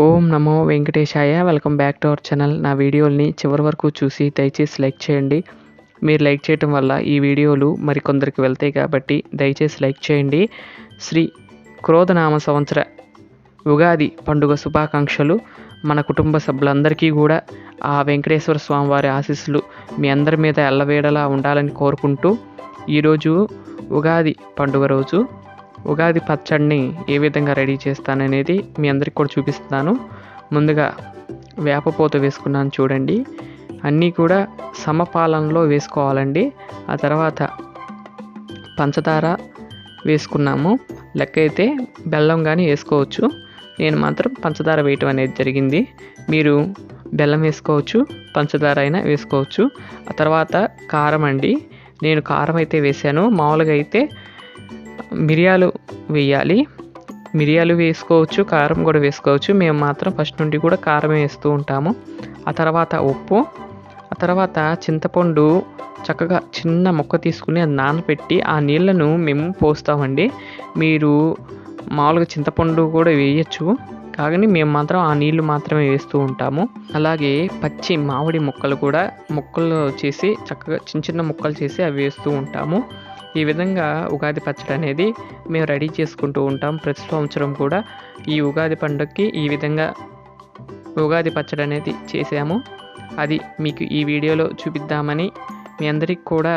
Om Namo Venkatesaya. Welcome back to our channel. నా వీడియోల్ని చివరి వరకు చూసి దయచేసి లైక్ చేయండి. మీరు లైక్ చేయటం వల్ల ఈ వీడియోలు మరికొందరికి వెళ్తాయి కాబట్టి దయచేసి లైక్ చేయండి. శ్రీ క్రోధనామ సంవత్సర ఉగాది పండుగ శుభాకాంక్షలు. మన కుటుంబ సభ్యులందరికీ కూడా ఆ వెంకటేశ్వర స్వామివారి ఆశీస్సులు మీ అందరి మీద ఎల్లవేళలా ఉండాలని కోరుకుంటూ, ఈరోజు ఉగాది పండుగ రోజు ఉగాది పచ్చడిని ఏ విధంగా రెడీ చేస్తాననేది మీ అందరికి కూడా చూపిస్తున్నాను. ముందుగా వేపపూత వేసుకున్నాను చూడండి. అన్నీ కూడా సమపాలనలో వేసుకోవాలండి. ఆ తర్వాత పంచదార వేసుకున్నాము. లెక్క అయితే బెల్లం కానీ వేసుకోవచ్చు. నేను మాత్రం పంచదార వేయటం అనేది జరిగింది. మీరు బెల్లం వేసుకోవచ్చు, పంచదార అయినా వేసుకోవచ్చు. ఆ తర్వాత కారం అండి. నేను కారం అయితే వేసాను. మామూలుగా అయితే మిరియాలు వేయాలి. మిరియాలు వేసుకోవచ్చు, కారం కూడా వేసుకోవచ్చు. మేము మాత్రం ఫస్ట్ నుండి కూడా కారమే వేస్తూ ఉంటాము. ఆ తర్వాత ఉప్పు, ఆ తర్వాత చింతపండు చక్కగా చిన్న ముక్క తీసుకుని అది నానబెట్టి ఆ నీళ్ళను మేము పోస్తామండి. మీరు మామూలుగా చింతపండు కూడా వేయచ్చు, కానీ మేము మాత్రం ఆ నీళ్లు మాత్రమే వేస్తూ ఉంటాము. అలాగే పచ్చి మామిడి ముక్కలు కూడా ముక్కలు చేసి చక్కగా చిన్న చిన్న ముక్కలు చేసి అవి వేస్తూ ఉంటాము. ఈ విధంగా ఉగాది పచ్చడి అనేది మేము రెడీ చేసుకుంటూ ఉంటాం. ప్రతి సంవత్సరం కూడా ఈ ఉగాది పండుగకి ఈ విధంగా ఉగాది పచ్చడి అనేది చేసాము. అది మీకు ఈ వీడియోలో చూపిద్దామని, మీ అందరికి కూడా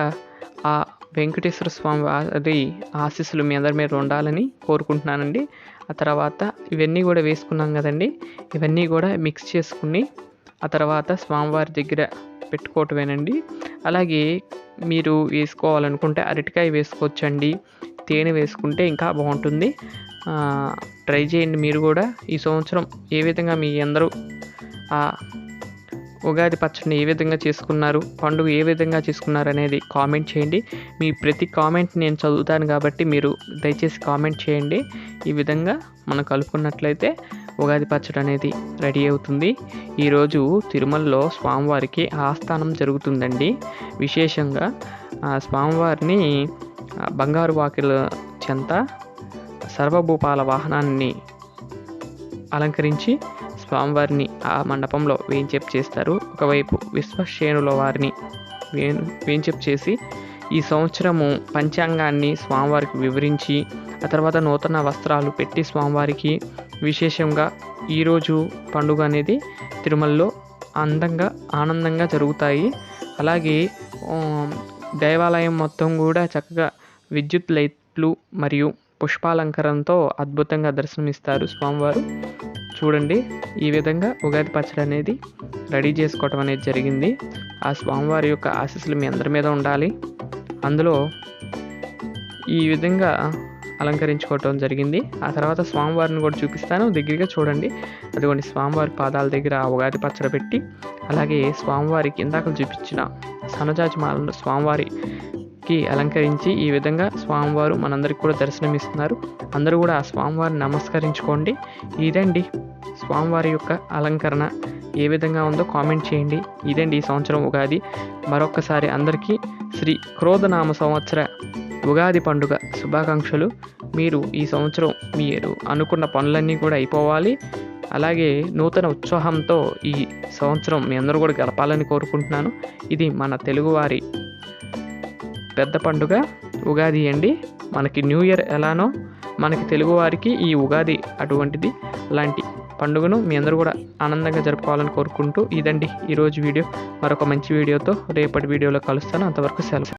ఆ వెంకటేశ్వర స్వామి వారి ఆశీస్సులు మీ అందరి మీద ఉండాలని కోరుకుంటున్నానండి. ఆ తర్వాత ఇవన్నీ కూడా వేసుకున్నాం కదండి, ఇవన్నీ కూడా మిక్స్ చేసుకుని ఆ తర్వాత స్వామివారి దగ్గర పెట్టుకోవటమేనండి. అలాగే మీరు వేసుకోవాలనుకుంటే అరటికాయ వేసుకోవచ్చండి. తేనె వేసుకుంటే ఇంకా బాగుంటుంది. ట్రై చేయండి మీరు కూడా. ఈ సంవత్సరం ఏ విధంగా మీ అందరూ ఉగాది పచ్చడిని ఏ విధంగా చేసుకున్నారు, పండుగ ఏ విధంగా చేసుకున్నారు అనేది కామెంట్ చేయండి. మీ ప్రతి కామెంట్ నేను చదువుతాను కాబట్టి మీరు దయచేసి కామెంట్ చేయండి. ఈ విధంగా మనం కలుపుకున్నట్లయితే ఉగాది పచ్చడి అనేది రెడీ అవుతుంది. ఈరోజు తిరుమలలో స్వామివారికి ఆస్థానం జరుగుతుందండి. విశేషంగా స్వామివారిని బంగారు వాకిల చెంత సర్వభూపాల వాహనాన్ని అలంకరించి స్వామివారిని ఆ మండపంలో వేంచేపు చేస్తారు. ఒకవైపు విశ్వక్షేణుల వారిని వేంచేపు చేసి ఈ సంవత్సరము పంచాంగాన్ని స్వామివారికి వివరించి ఆ తర్వాత నూతన వస్త్రాలు పెట్టి స్వామివారికి విశేషంగా ఈరోజు పండుగ అనేది తిరుమలలో అందంగా ఆనందంగా జరుగుతాయి. అలాగే దేవాలయం మొత్తం కూడా చక్కగా విద్యుత్ లైట్లు మరియు పుష్పాలంకరణతో అద్భుతంగా దర్శనమిస్తారు స్వామివారు. చూడండి, ఈ విధంగా ఉగాది పచ్చడి అనేది రెడీ చేసుకోవటం అనేది జరిగింది. ఆ స్వామివారి యొక్క ఆశీస్సులు మీ అందరి మీద ఉండాలి. అందులో ఈ విధంగా అలంకరించుకోవటం జరిగింది. ఆ తర్వాత స్వామివారిని కూడా చూపిస్తాను, దగ్గరగా చూడండి. అదిగోండి స్వామివారి పాదాల దగ్గర ఉగాది పచ్చడి పెట్టి, అలాగే స్వామివారికి ఇందాక చూపించిన సన్నజాజిమాలను స్వామివారికి అలంకరించి ఈ విధంగా స్వామివారు మనందరికి కూడా దర్శనమిస్తున్నారు. అందరూ కూడా ఆ స్వామివారిని నమస్కరించుకోండి. ఇదండి స్వామివారి యొక్క అలంకరణ ఏ విధంగా ఉందో కామెంట్ చేయండి. ఇదండి ఈ సంవత్సరం ఉగాది. మరొక్కసారి అందరికీ శ్రీ క్రోధనామ సంవత్సర ఉగాది పండుగ శుభాకాంక్షలు. మీరు ఈ సంవత్సరం మీరు అనుకున్న పనులన్నీ కూడా అయిపోవాలి. అలాగే నూతన ఉత్సాహంతో ఈ సంవత్సరం మీ అందరూ కూడా గడపాలని కోరుకుంటున్నాను. ఇది మన తెలుగువారి పెద్ద పండుగ ఉగాది అండి. మనకి న్యూ ఇయర్ ఎలానో మనకి తెలుగువారికి ఈ ఉగాది అటువంటిది. అలాంటి పండుగను మీ అందరూ కూడా ఆనందంగా జరుపుకోవాలని కోరుకుంటూ, ఇదండి ఈరోజు వీడియో. మరొక మంచి వీడియోతో రేపటి వీడియోలో కలుస్తాను. అంతవరకు సెలవు.